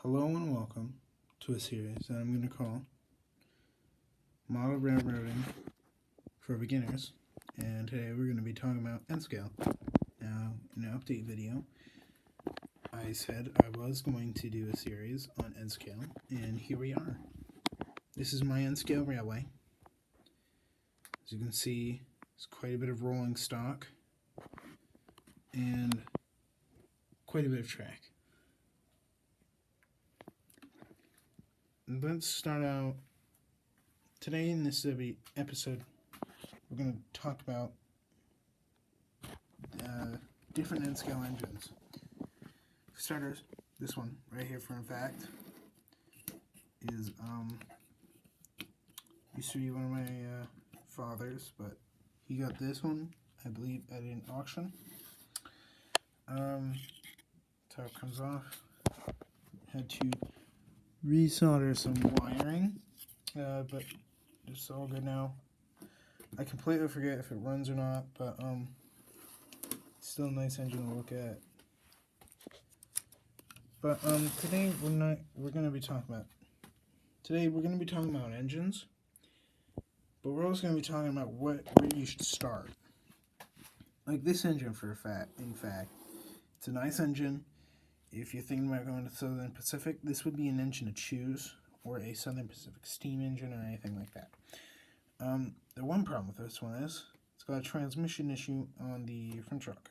Hello and welcome to a series that I'm going to call Model Railroading for Beginners. And today we're going to be talking about N-scale. Now, in an update video, I said I was going to do a series on N-scale, and here we are. This is my N-scale railway. As you can see, there's quite a bit of rolling stock and quite a bit of track. Let's start out today in this episode. We're going to talk about different N-scale engines. For starters, this one right here, for in fact, is used to be one of my father's, but he got this one, I believe, at an auction. Top comes off. Had to resolder some wiring, but it's all good now. I completely forget if it runs or not, but it's still a nice engine to look at. But today we're gonna be talking about engines, but we're also gonna be talking about where you should start. Like this engine, in fact, it's a nice engine. If you're thinking about going to Southern Pacific, this would be an engine to choose, or a Southern Pacific steam engine or anything like that. The one problem with this one is it's got a transmission issue on the front truck.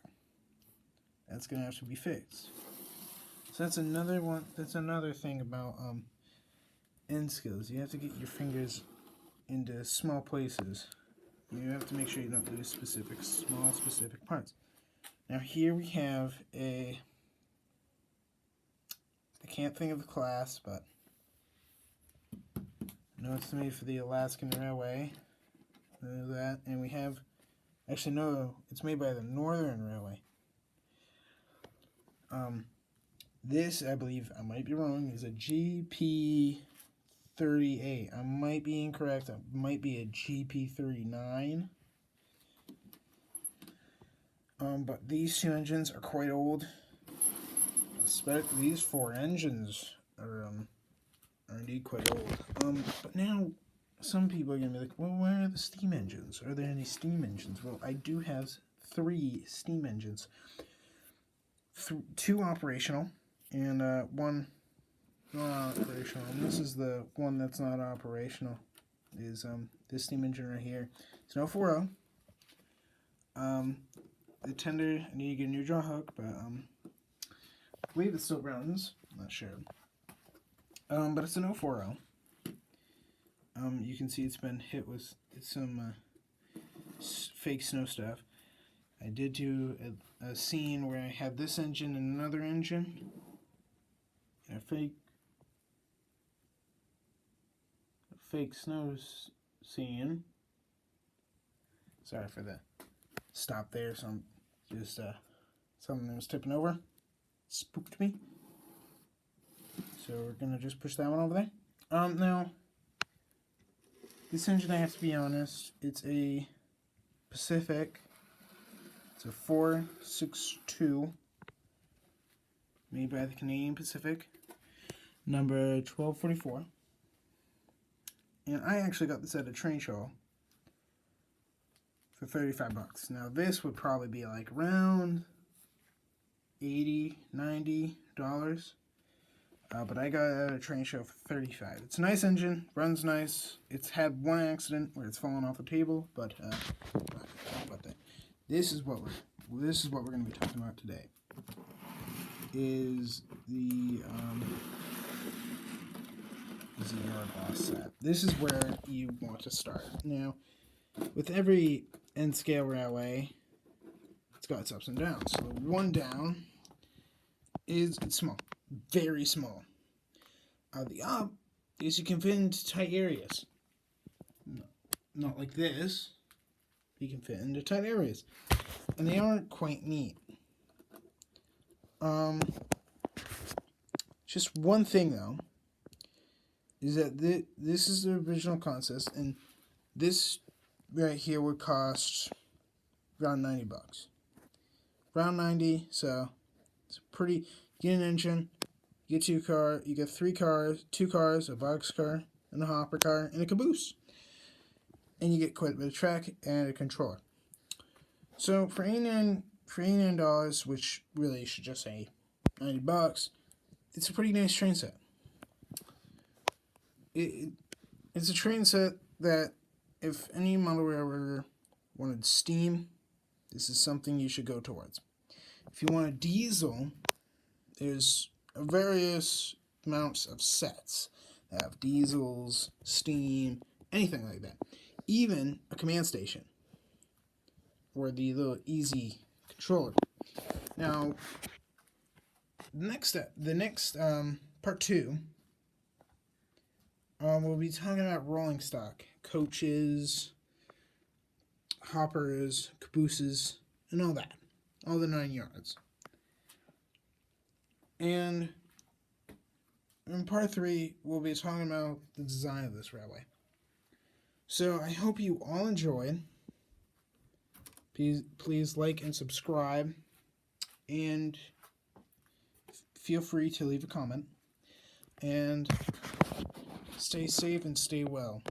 That's going to have to be fixed. So that's another one. That's another thing about N-scales. You have to get your fingers into small places. You have to make sure you don't lose specific parts. Now here we have I can't think of the class, but I know it's made for the Alaskan Railway. I know that. And we have, actually no, it's made by the Northern Railway. This, I believe, I might be wrong, is a GP38. I might be incorrect. It might be a GP39. But these two engines are quite old. These four engines are indeed quite old. But now some people are gonna be like, well, where are the steam engines? Are there any steam engines? Well, I do have 3 steam engines. 2 operational and 1 not operational. And this is the one that's not operational. Is this steam engine right here. It's an 040. The tender, I need to get a new draw hook, but I believe it still runs. I'm not sure. But it's an 040. You can see it's been hit with some fake snow stuff. I did do a scene where I had this engine and another engine. And a fake snow scene. Sorry for the stop there. Some just something that was tipping over spooked me. So we're gonna just push that one over there. Now this engine, I have to be honest, it's a Pacific. It's a 462 made by the Canadian Pacific, number 1244. And I actually got this at a train show for $35. Now this would probably be like around $80, $90. But I got it at a train show for $35. It's a nice engine, runs nice. It's had one accident where it's fallen off the table, but I'm not going to talk about that. This is what we're going to be talking about today. Is the yard boss set. This is where you want to start. Now, with every N-scale railway, it's got its ups and downs. So one down is it's small. Very small. The up is you can fit into tight areas. Not like this. You can fit into tight areas. And they aren't quite neat. Just one thing though, is that this is the original concept, and this right here would cost around $90. Around 90, so it's pretty, get an engine, You get you get 3 cars, 2 cars, a box car, and a hopper car, and a caboose. And you get quite a bit of track and a controller. So for $89, which really you should just say $90, it's a pretty nice train set. It's a train set that if any model railroader wanted steam, this is something you should go towards. If you want a diesel, there's various amounts of sets that have diesels, steam, anything like that. Even a command station or the little easy controller. Now, the next part 2, we'll be talking about rolling stock, coaches, hoppers, cabooses, and all that, all the 9 yards. And in part 3, we'll be talking about the design of this railway. So I hope you all enjoyed. Please like and subscribe, and feel free to leave a comment. And stay safe and stay well.